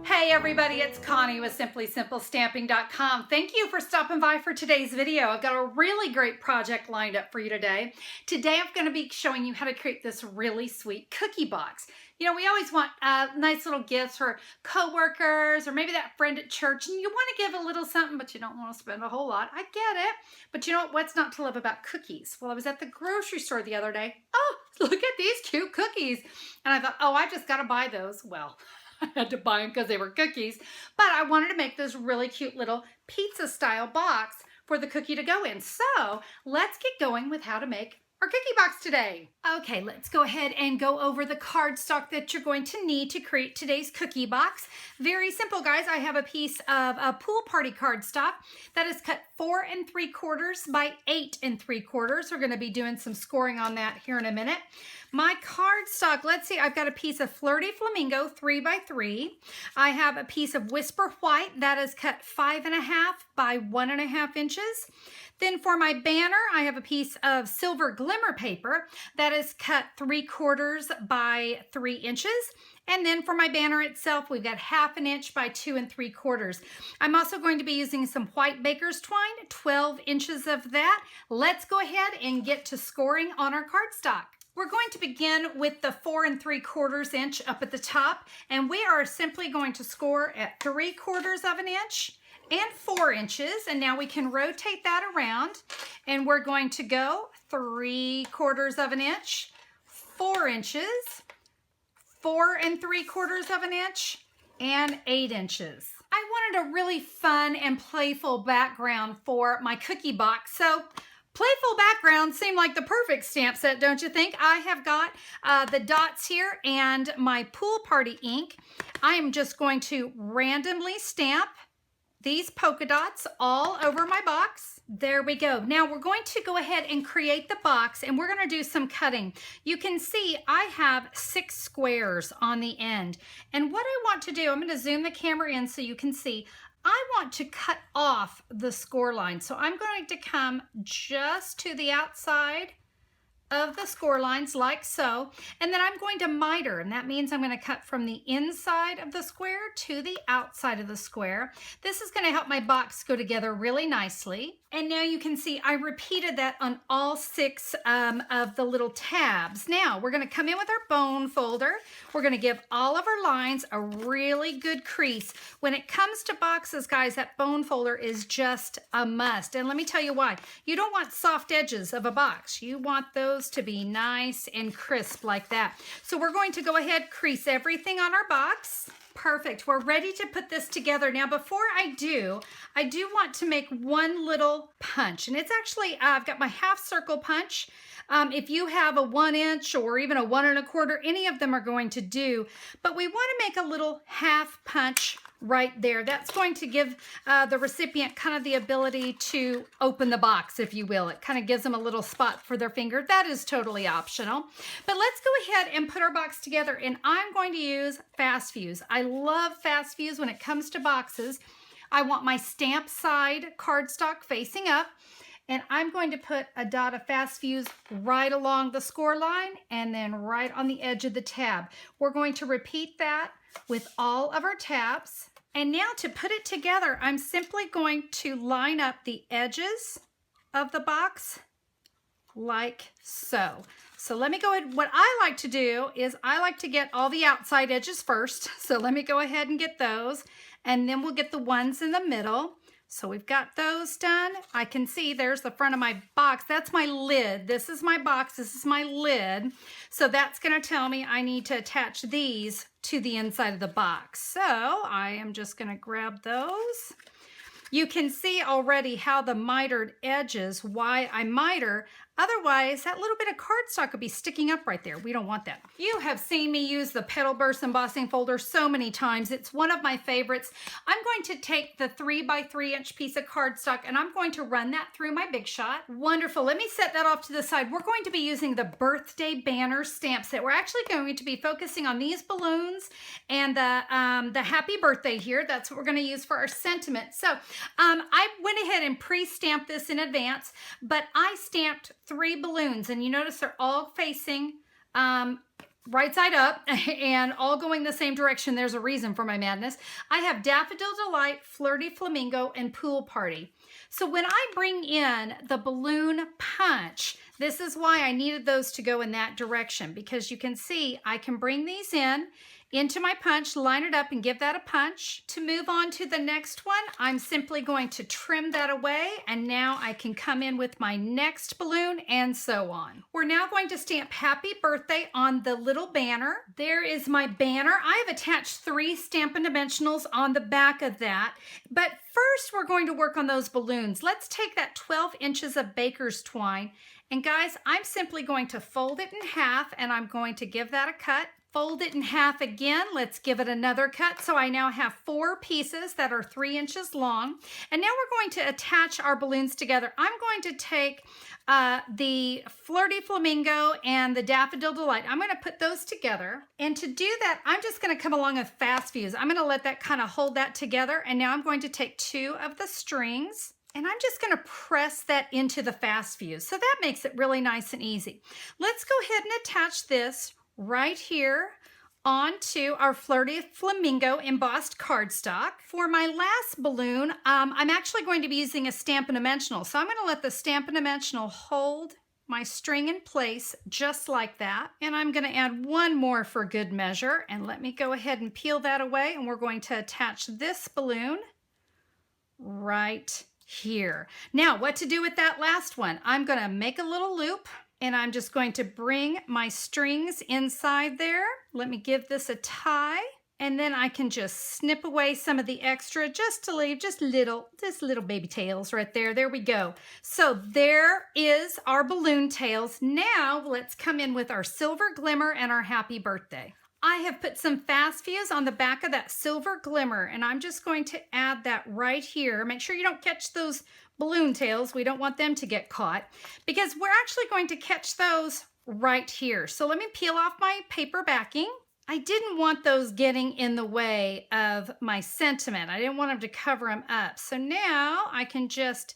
Hey everybody, it's Connie with SimplySimpleStamping.com. Thank you for stopping by for today's video. I've got a really great project lined up for you today. Today I'm going to be showing you how to create this really sweet cookie box. You know, we always want nice little gifts for coworkers or maybe that friend at church, and you want to give a little something, but you don't want to spend a whole lot. I get it. But you know what's not to love about cookies? Well, I was at the grocery store the other day. Oh, look at these cute cookies. And I thought, oh, I just got to buy those. Well, I had to buy them because they were cookies, but I wanted to make this really cute little pizza style box for the cookie to go in. So let's get going with how to make our cookie box today. Okay, let's go ahead and go over the cardstock that you're going to need to create today's cookie box. Very simple, guys. I have a piece of a pool party cardstock that is cut 4 3/4 by 8 3/4. We're going to be doing some scoring on that here in a minute. My cardstock, let's see, I've got a piece of Flirty Flamingo 3 by 3. I have a piece of Whisper White that is cut 5 1/2 by 1 1/2 inches. Then for my banner, I have a piece of silver glimmer paper that is cut 3/4 by 3 inches. And then for my banner itself, we've got 1/2 inch by 2 3/4. I'm also going to be using some white baker's twine, 12 inches of that. Let's go ahead and get to scoring on our cardstock. We're going to begin with the 4 3/4 inch up at the top, and we are simply going to score at 3/4 of an inch and 4 inches. And now we can rotate that around, and we're going to go 3/4 of an inch, 4 inches, 4 3/4 of an inch, and 8 inches. I wanted a really fun and playful background for my cookie box, so playful backgrounds seem like the perfect stamp set, don't you think? I have got the dots here and my pool party ink. I am just going to randomly stamp these polka dots all over my box. There we go. Now we're going to go ahead and create the box, and we're going to do some cutting. You can see I have 6 squares on the end. And what I want to do, I'm going to zoom the camera in so you can see, I want to cut off the score line. So I'm going to come just to the outside of the score lines like so, and then I'm going to miter, and that means I'm going to cut from the inside of the square to the outside of the square. This is going to help my box go together really nicely. And now you can see I repeated that on all 6 of the little tabs. Now we're going to come in with our bone folder. We're going to give all of our lines a really good crease. When it comes to boxes, guys, that bone folder is just a must. And let me tell you why. You don't want soft edges of a box. You want those to be nice and crisp like that. So we're going to go ahead, crease everything on our box. Perfect. We're ready to put this together. Now, before I do want to make one little punch, and it's actually, I've got my half circle punch. If you have a 1 inch or even a 1 1/4, any of them are going to do, but we want to make a little half punch right there. That's going to give the recipient kind of the ability to open the box, if you will. It kind of gives them a little spot for their finger. That is totally optional. But let's go ahead and put our box together, and I'm going to use fast fuse. I love fast fuse when it comes to boxes. I want my stamp side cardstock facing up, and I'm going to put a dot of fast fuse right along the score line and then right on the edge of the tab. We're going to repeat that with all of our tabs. And now to put it together, I'm simply going to line up the edges of the box like so. So let me go ahead. What I like to do is I like to get all the outside edges first. So let me go ahead and get those, and then we'll get the ones in the middle. So we've got those done. I can see there's the front of my box. That's my lid. This is my box. This is my lid. So that's going to tell me I need to attach these to the inside of the box. So I am just going to grab those. You can see already how the mitered edges, why I miter. Otherwise, that little bit of cardstock could be sticking up right there. We don't want that. You have seen me use the Petal Burst embossing folder so many times. It's one of my favorites. I'm going to take the 3 by 3 inch piece of cardstock, and I'm going to run that through my Big Shot. Wonderful. Let me set that off to the side. We're going to be using the birthday banner stamp set. We're actually going to be focusing on these balloons and the happy birthday here. That's what we're going to use for our sentiment. So I went ahead and pre-stamped this in advance, but I stamped 3 balloons, and you notice they're all facing right side up and all going the same direction. There's a reason for my madness. I have Daffodil Delight, Flirty Flamingo, and Pool Party. So when I bring in the balloon punch, this is why I needed those to go in that direction, because you can see I can bring these in into my punch, line it up and give that a punch. To move on to the next one, I'm simply going to trim that away, and now I can come in with my next balloon and so on. We're now going to stamp Happy Birthday on the little banner. There is my banner. I have attached 3 Stampin' Dimensionals on the back of that, but first we're going to work on those balloons. Let's take that 12 inches of baker's twine, and guys, I'm simply going to fold it in half and I'm going to give that a cut. Fold it in half again. Let's give it another cut. So I now have 4 pieces that are 3 inches long. And now we're going to attach our balloons together. I'm going to take the Flirty Flamingo and the Daffodil Delight. I'm going to put those together. And to do that, I'm just going to come along with fast fuse. I'm going to let that kind of hold that together. And now I'm going to take 2 of the strings, and I'm just going to press that into the fast fuse. So that makes it really nice and easy. Let's go ahead and attach this right here onto our Flirty Flamingo embossed cardstock. For my last balloon, I'm actually going to be using a Stampin' Dimensional. So I'm going to let the Stampin' Dimensional hold my string in place just like that. And I'm going to add 1 more for good measure. And let me go ahead and peel that away. And we're going to attach this balloon right here. Now, what to do with that last one? I'm going to make a little loop, and I'm just going to bring my strings inside there. Let me give this a tie, and then I can just snip away some of the extra just to leave just little baby tails right there. There we go. So there is our balloon tails. Now let's come in with our silver glimmer and our Happy Birthday. I have put some fast fuse on the back of that silver glimmer, and I'm just going to add that right here. Make sure you don't catch those balloon tails. We don't want them to get caught, because we're actually going to catch those right here. So let me peel off my paper backing. I didn't want those getting in the way of my sentiment. I didn't want them to cover them up. So now I can just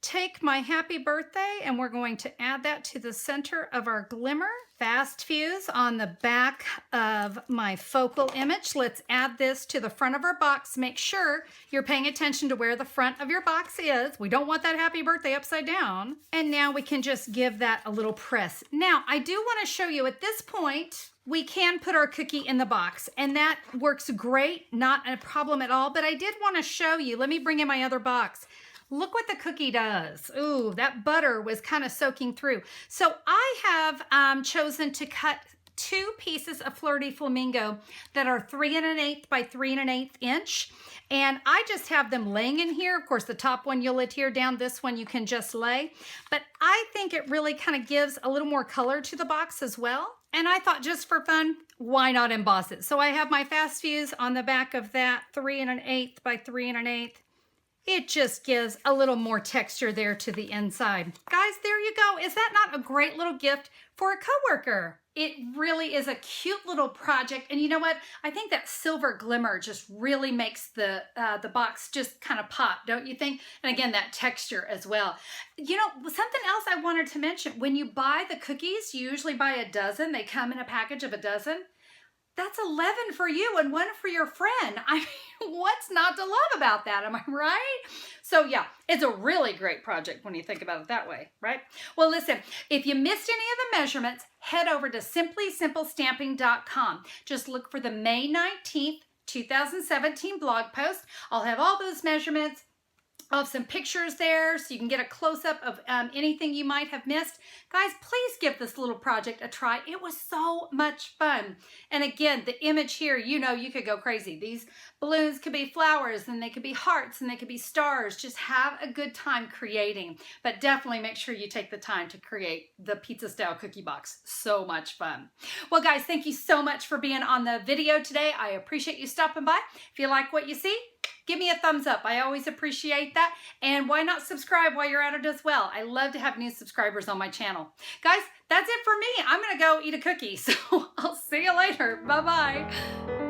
take my Happy Birthday, and we're going to add that to the center of our glimmer. Fast fuse on the back of my focal image. Let's add this to the front of our box. Make sure you're paying attention to where the front of your box is. We don't want that Happy Birthday upside down. And now we can just give that a little press. Now, I do want to show you at this point, we can put our cookie in the box, and that works great, not a problem at all. But I did want to show you, let me bring in my other box. Look what the cookie does. Ooh, that butter was kind of soaking through. So I have chosen to cut 2 pieces of Flirty Flamingo that are 3 1/8 by 3 1/8 inch. And I just have them laying in here. Of course, the top one you'll tear down. This one you can just lay. But I think it really kind of gives a little more color to the box as well. And I thought, just for fun, why not emboss it? So I have my fast fuse on the back of that 3 1/8 by 3 1/8. It just gives a little more texture there to the inside. Guys, there you go. Is that not a great little gift for a coworker? It really is a cute little project. And you know what? I think that silver glimmer just really makes the box just kind of pop, don't you think? And again, that texture as well. You know, something else I wanted to mention. When you buy the cookies, you usually buy a dozen. They come in a package of a dozen. That's 11 for you and 1 for your friend. I mean, what's not to love about that? Am I right? So yeah, it's a really great project when you think about it that way, right? Well, listen, if you missed any of the measurements, head over to simplysimplestamping.com. Just look for the May 19th, 2017 blog post. I'll have all those measurements. I'll have some pictures there so you can get a close-up of anything you might have missed. Guys, please give this little project a try. It was so much fun. And again, the image here, you know, you could go crazy. These balloons could be flowers, and they could be hearts, and they could be stars. Just have a good time creating. But definitely make sure you take the time to create the pizza-style cookie box. So much fun. Well, guys, thank you so much for being on the video today. I appreciate you stopping by. If you like what you see, give me a thumbs up. I always appreciate that. And why not subscribe while you're at it as well? I love to have new subscribers on my channel. Guys, that's it for me. I'm going to go eat a cookie. So I'll see you later. Bye-bye.